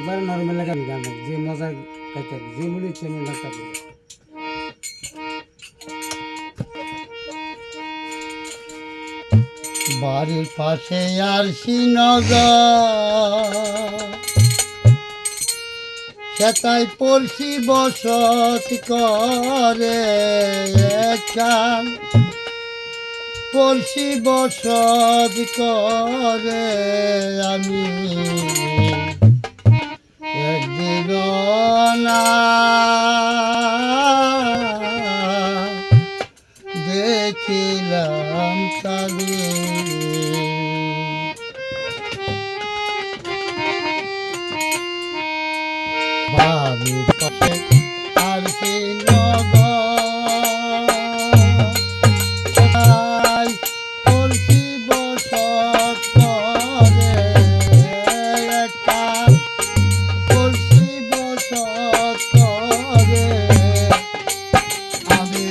একবার নর্মাল লাগাবি গান যে মজা পাইতে যে মনে ইচ্ছে মনে লাগাবি। বাড়ির পাশে আর শ্রীনগর সেটাই পড়শি বসত করে একখান পড়শি বসত করে আমি একদিন না দেখিলাম তাদের বাড়ির পাশে আর শ্রীনগর পড়শি বসত করে একটা পড়শি বসত করে আমি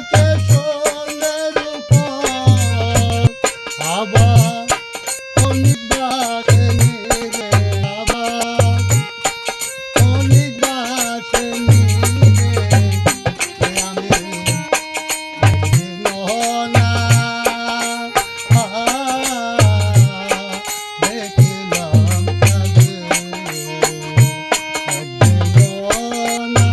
থাকে সোনের উপর আবার অনেক বাসে নিরে আবার অনেক বাসে নিরে আমি মোহনা দেখিলাম তাকে মোহনা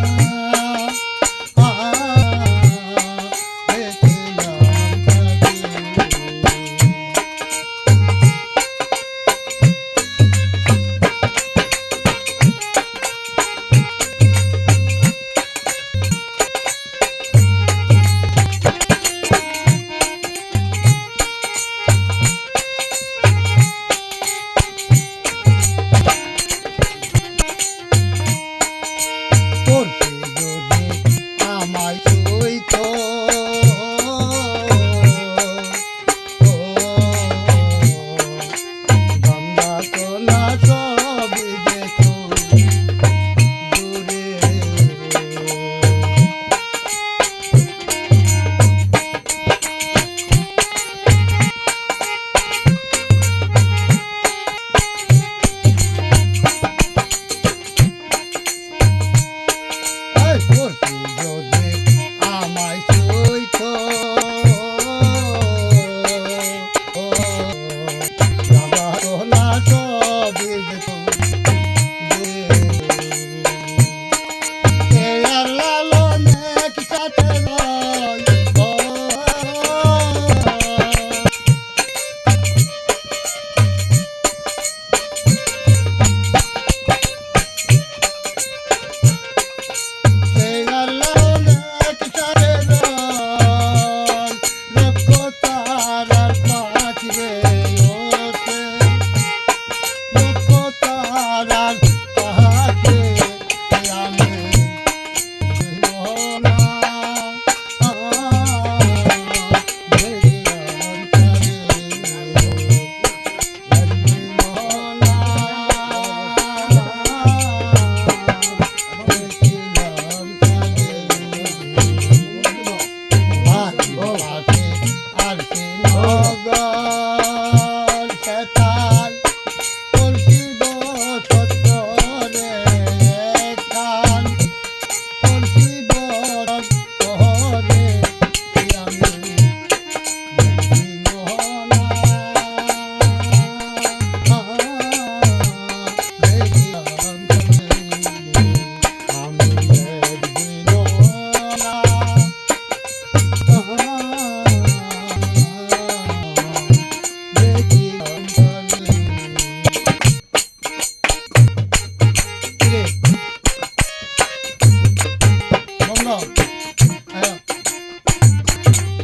করছে যদি আমায় সইতো গঙ্গা তোলা সবই দেখো দূরে করছি যদি আমায় সইতো বাবা তোলা সবই দেখো লালনের সাথে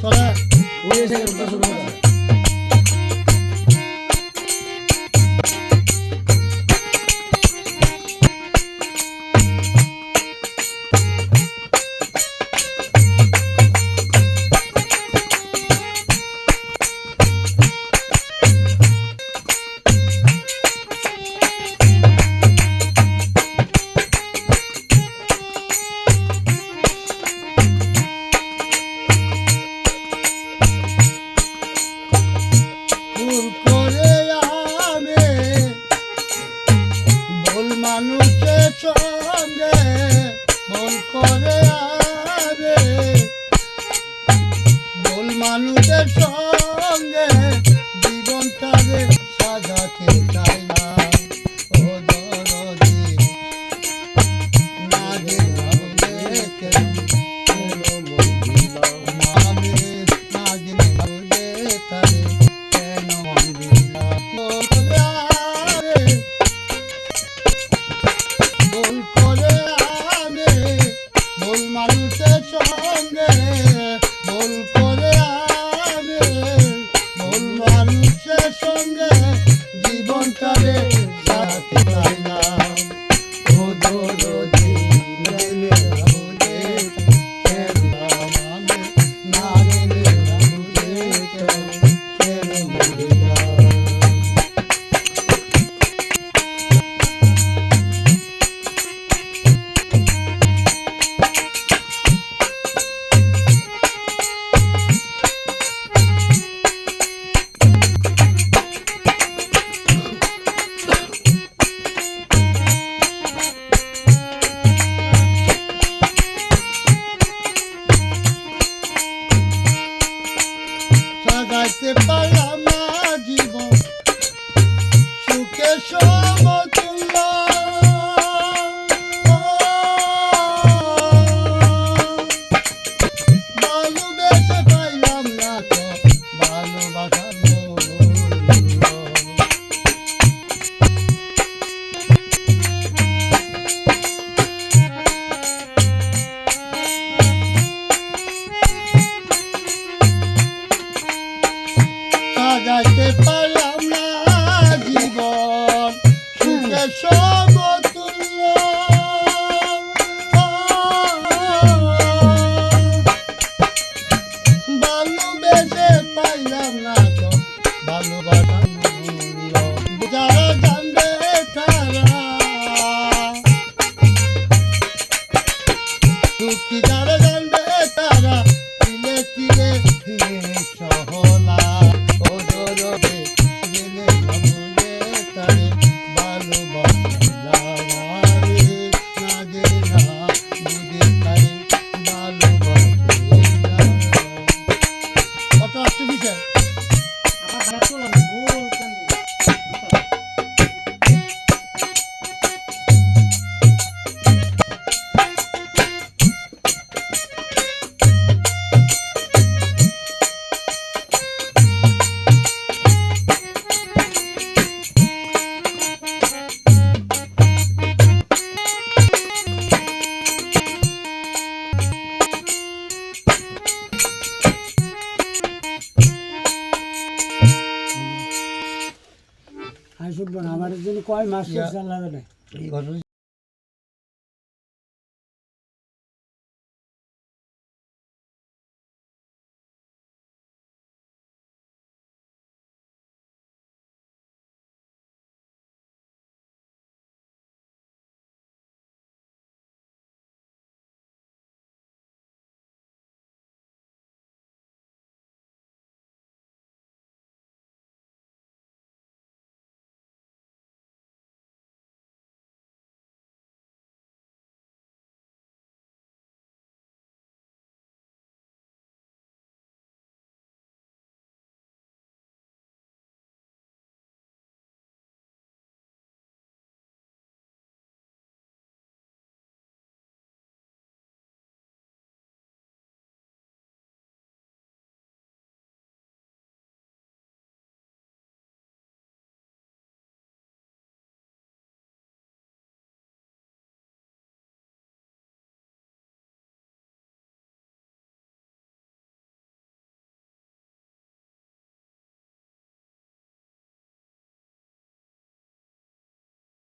রয় ওই এসে গেল শুরু হবে। সাজাইতে পারলাম না জীবন সুখে সমতুল্য ভালোবেসে পাইলাম না তো ভালোবাসার মূল্য। সাজাইতে পারলাম না জীবন সুখে সমতুল্য ভালোবেসে পাইলাম না তো ভালোবাসার মূল্য। যারা জানবে তারা দুঃখী যারা জানবে তারা তিলে তিলে সহলা ও দরদে জেনে ভাবলে তারে ভালোবাসলামারে না যে না বুঝে তারে ভালোবাসলাম। কত আসছে বিষয় আমি শুনবো না আমার জন্য কয় মাস ইয়া। চাল লাগে না এই ঘটনা